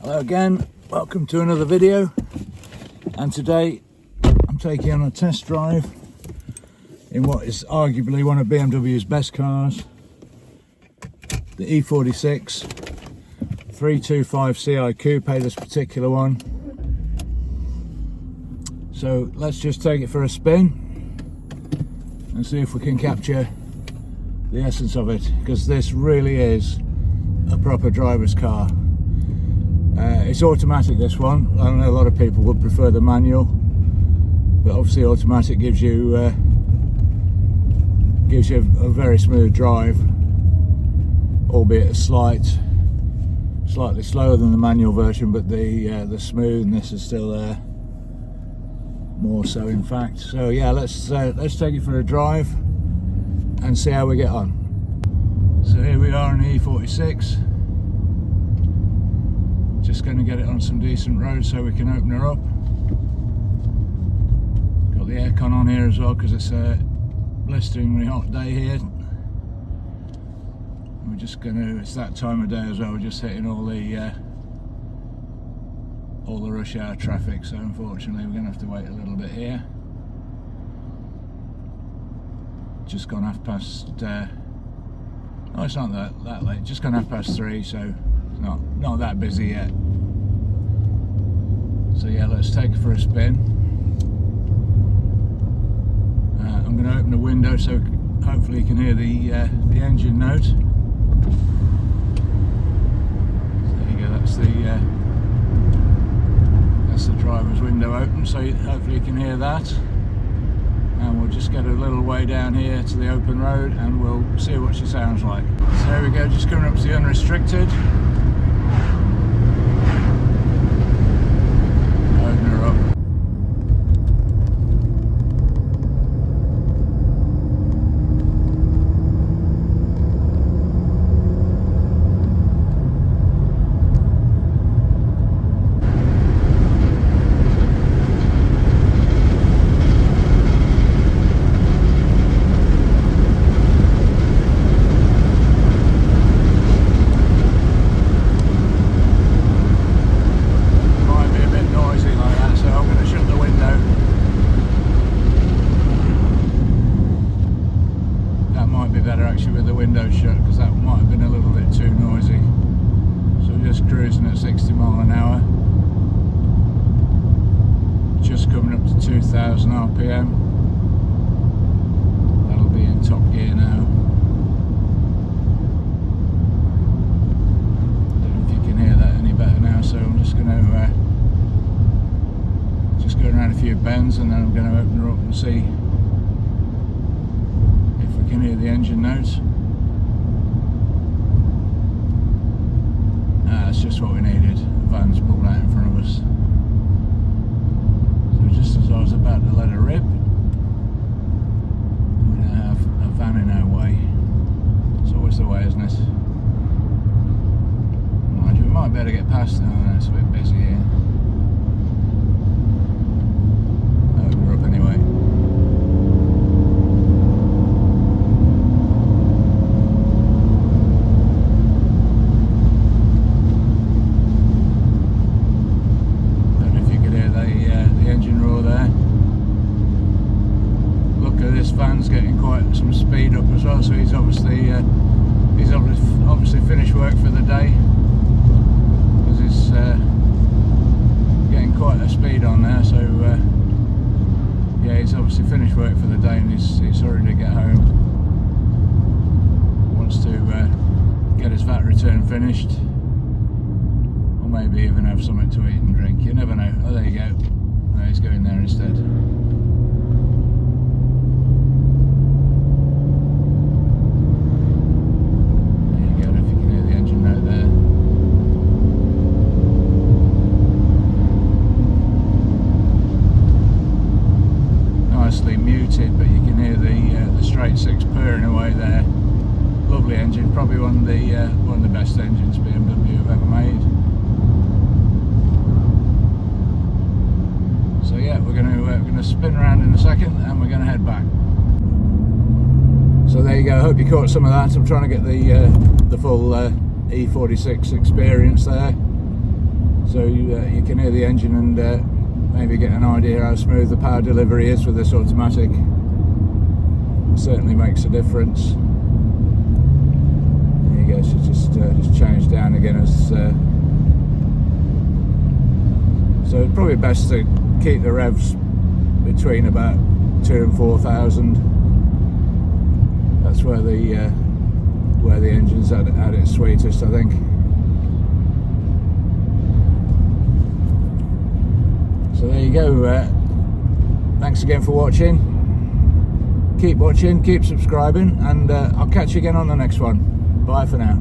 Hello again, welcome to another video, and today I'm taking on a test drive in what is arguably one of BMW's best cars, the E46 325 Ci Coupe, this particular one. So let's just take it for a spin and see if we can capture the essence of it, because this really is a proper driver's car. It's automatic, this one. I know a lot of people would prefer the manual, but obviously automatic gives you a very smooth drive, albeit slightly slower than the manual version, but the smoothness is still there, more so in fact. So yeah, let's take it for a drive and see how we get on. So here we are in the E46. Just going to get it on some decent roads so we can open her up. Got the aircon on here as well because it's a blisteringly hot day here. We're just going to, it's that time of day as well, we're just hitting all the rush hour traffic, so unfortunately we're going to have to wait a little bit here. Just gone 3:30. No, it's not that late, just gone 3:30, so it's not that busy yet. So yeah, let's take it for a spin. I'm going to open the window so hopefully you can hear the engine note. So there you go, that's the driver's window open, so hopefully you can hear that. And we'll just get a little way down here to the open road and we'll see what she sounds like. So there we go, just coming up to the unrestricted. Open her up. With the window shut, because that might have been a little bit too noisy. So we're just cruising at 60 miles an hour, just coming up to 2000 RPM. That'll be in top gear now. I don't know if you can hear that any better now, so I'm just going to just going around a few bends and then I'm going to open her up and see if we can hear the engine notes. That's just what we needed. The van's pulled out in front of us. So just as I was about to let her rip, we now have a van in our way. It's always the way, isn't it? Mind you, we might be able to get past now. No, it's a bit busy here. Open her up anyway. Van's getting quite some speed up as well, so he's obviously finished work for the day, because he's getting quite a speed on there. So yeah, he's obviously finished work for the day and he's hurrying to get home. Wants to get his VAT return finished, or maybe even have something to eat and drink. You never know. Oh, there you go. No, he's going there instead. Muted, but you can hear the straight six purring away there. Lovely engine, probably one of the best engines BMW have ever made. So yeah, we're going to spin around in a second and we're going to head back. So there you go. I hope you caught some of that. I'm trying to get the full E46 experience there. so you can hear the engine and maybe get an idea how smooth the power delivery is with this automatic. It certainly makes a difference. There you go, so just changed down again as so it's probably best to keep the revs between about 2,000 and 4,000. That's where the engine's at its sweetest, I think. So there you go. Thanks again for watching. Keep watching, keep subscribing, and I'll catch you again on the next one. Bye for now.